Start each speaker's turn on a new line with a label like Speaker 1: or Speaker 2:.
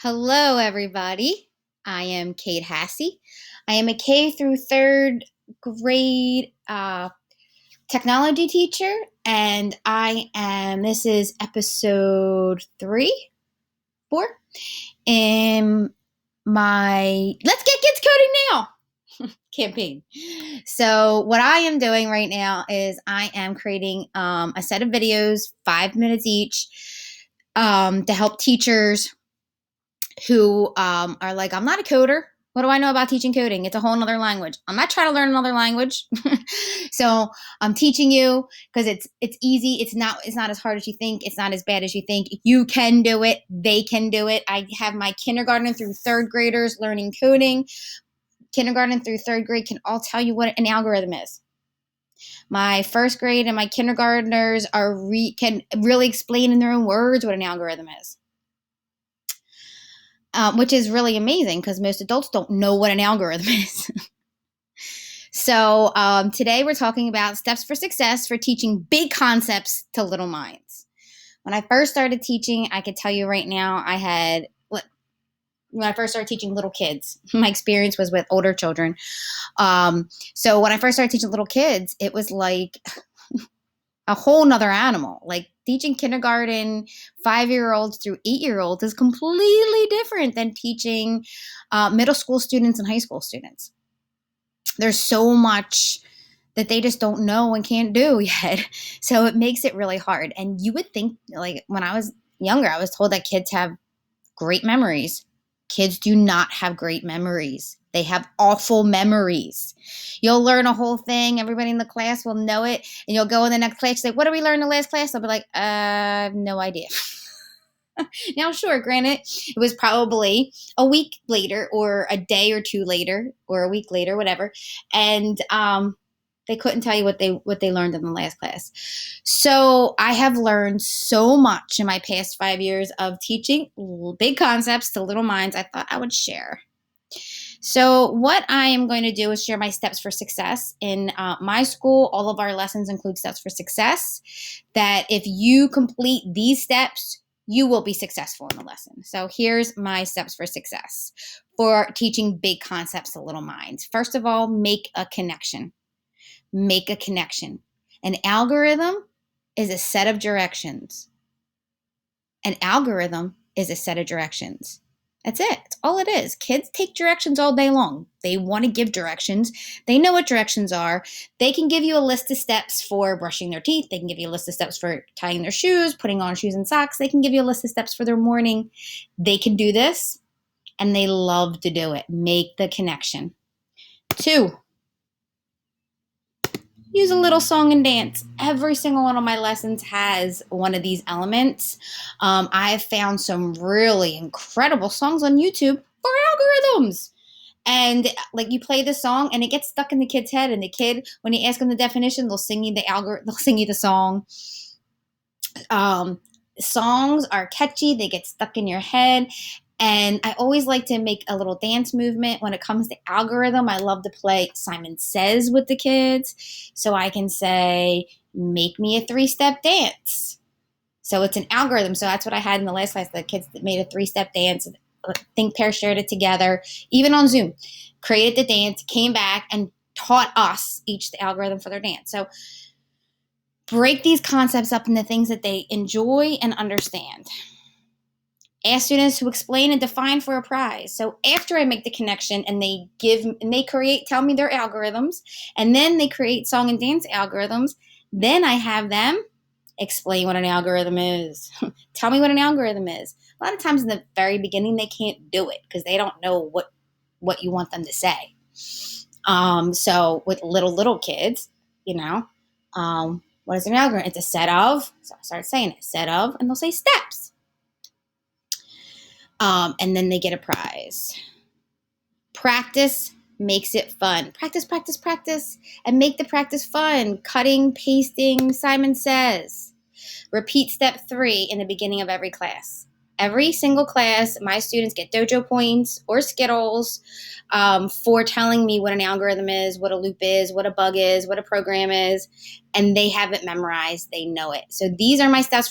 Speaker 1: Hello, everybody. I am Kate Hassey. I am a K through third grade technology teacher, and this is episode 4 in my Let's Get Kids Coding Now campaign. So, what I am doing right now is I am creating a set of videos, 5 minutes each, to help teachers who are like, I'm not a coder. What do I know about teaching coding? It's a whole other language. I'm not trying to learn another language. So I'm teaching you because it's easy. It's not as hard as you think. It's not as bad as you think. You can do it. They can do it. I have my kindergarten through third graders learning coding. Kindergarten through third grade can all tell you what an algorithm is. My first grade and my kindergartners can really explain in their own words what an algorithm is. Which is really amazing because most adults don't know what an algorithm is. So today we're talking about steps for success for teaching big concepts to little minds. When I first started teaching, I could tell you right now, when I first started teaching little kids, my experience was with older children. So when I first started teaching little kids, it was like a whole nother animal. Like teaching kindergarten 5-year-olds through 8-year-olds is completely different than teaching middle school students and high school students. There's so much that they just don't know and can't do yet. So it makes it really hard. And you would think, like when I was younger, I was told that kids have great memories. Kids do not have great memories. They have awful memories. You'll learn a whole thing. Everybody in the class will know it. And you'll go in the next class, say, what did we learn in the last class? I'll be like, I have no idea. Now, sure, granted, it was probably a week later or a day or two later or a week later, whatever. And they couldn't tell you what they learned in the last class. So I have learned so much in my past 5 years of teaching big concepts to little minds. I thought I would share. So what I am going to do is share my steps for success. In my school, all of our lessons include steps for success, that if you complete these steps, you will be successful in the lesson. So here's my steps for success for teaching big concepts to little minds. First of all, make a connection. Make a connection. An algorithm is a set of directions. An algorithm is a set of directions. That's it. That's all it is. Kids take directions all day long. They want to give directions. They know what directions are. They can give you a list of steps for brushing their teeth. They can give you a list of steps for tying their shoes, putting on shoes and socks. They can give you a list of steps for their morning. They can do this, and they love to do it. Make the connection. 2, use a little song and dance. Every single one of my lessons has one of these elements. I have found some really incredible songs on YouTube for algorithms. And like you play the song and it gets stuck in the kid's head, and the kid, when you ask them the definition, they'll sing you the song. Songs are catchy, they get stuck in your head. And I always like to make a little dance movement when it comes to algorithm. I love to play Simon Says with the kids. So I can say, make me a 3-step dance. So it's an algorithm. So that's what I had in the last class. The kids that made a 3-step dance. Think Pair shared it together, even on Zoom. Created the dance, came back, and taught us each the algorithm for their dance. So break these concepts up into things that they enjoy and understand. Ask students to explain and define for a prize. So after I make the connection and tell me their algorithms, and then they create song and dance algorithms, then I have them explain what an algorithm is. Tell me what an algorithm is. A lot of times in the very beginning, they can't do it because they don't know what you want them to say. So with little kids, what is an algorithm? It's a set of, so I started saying it, set of, and they'll say steps. And then they get a prize. Practice makes it fun. Practice, practice, practice, and make the practice fun. Cutting, pasting, Simon Says. Repeat step 3 in the beginning of every class. Every single class, my students get dojo points or Skittles for telling me what an algorithm is, what a loop is, what a bug is, what a program is, and they have it memorized. They know it. So these are my steps